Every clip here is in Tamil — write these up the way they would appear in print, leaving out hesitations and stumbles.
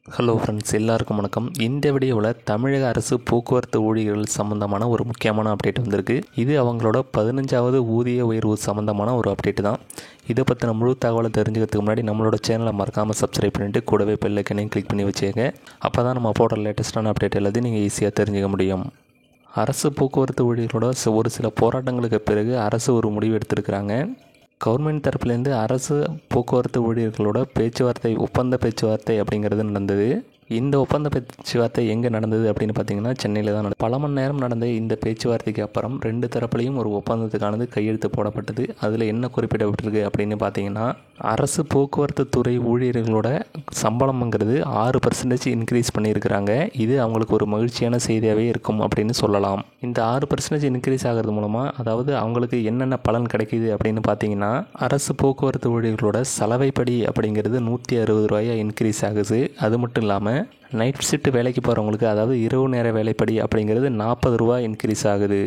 ஹலோ ஃப்ரெண்ட்ஸ், எல்லாருக்கும் வணக்கம். இந்த வீடியோவில் தமிழக அரசு போக்குவரத்து ஊழியர்கள் சம்மந்தமான ஒரு முக்கியமான அப்டேட் வந்திருக்கு. இது அவங்களோட 15வது ஊதிய உயர்வு சம்மந்தமான ஒரு அப்டேட் தான். இதை பற்றின முழு தகவலை தெரிஞ்சுக்கிறதுக்கு முன்னாடி நம்மளோட சேனலை மறக்காமல் சப்ஸ்கிரைப் பண்ணிவிட்டு கூடவே பெல் ஐக்கனையும் கிளிக் பண்ணி வச்சுக்கோங்க. அப்போ தான் நம்ம போடுற லேட்டஸ்ட்டான அப்டேட் எல்லாத்தையும் நீங்கள் ஈஸியாக தெரிஞ்சுக்க முடியும். அரசு போக்குவரத்து ஊழியர்களோட ஒரு சில போராட்டங்களுக்கு பிறகு அரசு ஒரு முடிவு எடுத்திருக்கிறாங்க. கவர்மெண்ட் தரப்புலேருந்து அரசு போக்குவரத்து ஊழியர்களோட ஒப்பந்த பேச்சுவார்த்தை அப்படிங்கிறது நடந்தது. இந்த ஒப்பந்த பேச்சுவார்த்தை எங்கே நடந்தது அப்படின்னு பார்த்தீங்கன்னா சென்னையில் தான் நடந்தது. பல மணி நேரம் நடந்த இந்த பேச்சுவார்த்தைக்கு அப்புறம் 2 தரப்புலையும் ஒரு ஒப்பந்தத்துக்கானது கையெழுத்து போடப்பட்டது. அதில் என்ன குறிப்பிடப்பட்டிருக்கு அப்படின்னு பார்த்தீங்கன்னா, அரசு போக்குவரத்து துறை ஊழியர்களோட சம்பளம்ங்கிறது 6% இன்க்ரீஸ் பண்ணியிருக்கிறாங்க. இது அவங்களுக்கு ஒரு மகிழ்ச்சியான செய்தியாகவே இருக்கும் அப்படின்னு சொல்லலாம். இந்த 6% இன்க்ரீஸ் ஆகிறது மூலமாக அதாவது அவங்களுக்கு என்னென்ன பலன் கிடைக்கிது அப்படின்னு பார்த்தீங்கன்னா, அரசு போக்குவரத்து ஊழியர்களோட சலவைப்படி அப்படிங்கிறது 160 ரூபாயாக இன்க்ரீஸ் ஆகுது. அது மட்டும் இல்லாமல் நைட் ஷிஃப்ட் வேலைக்கு போகிறவங்களுக்கு அதாவது இரவு நேர வேலைப்படி அப்படிங்கிறது 40 ரூபா இன்க்ரீஸ் ஆகுது.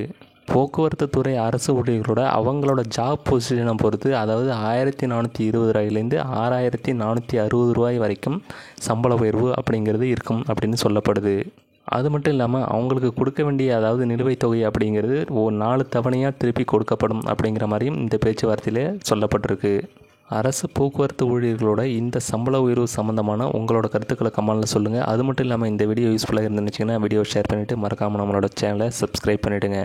போக்குவரத்து துறை அரசு ஊழியர்களோட அவங்களோட ஜாப் பொசிஷனை பொறுத்து அதாவது 1420 ரூபாயிலேருந்து 6460 ரூபாய் வரைக்கும் சம்பள உயர்வு அப்படிங்கிறது இருக்கும் அப்படின்னு சொல்லப்படுது. அது மட்டும் இல்லாமல் அவங்களுக்கு கொடுக்க வேண்டிய அதாவது நிலுவைத் தொகை அப்படிங்கிறது 4 தவணையாக திருப்பி கொடுக்கப்படும் அப்படிங்கிற மாதிரியும் இந்த பேச்சுவார்த்தையில் சொல்லப்பட்டிருக்கு. அரசு போக்குவரத்து ஊழியர்களோட இந்த சம்பள உயர்வு சம்மந்தமான உங்களோட கருத்துக்களை கமெண்ட்டில் சொல்லுங்கள். அது மட்டும் இல்லாமல் இந்த வீடியோ யூஸ்ஃபுல்லாக இருந்துச்சுன்னா வீடியோ ஷேர் பண்ணிவிட்டு மறக்காமல் நம்மளோட சேனலை சப்ஸ்கிரைப் பண்ணிவிடுங்க.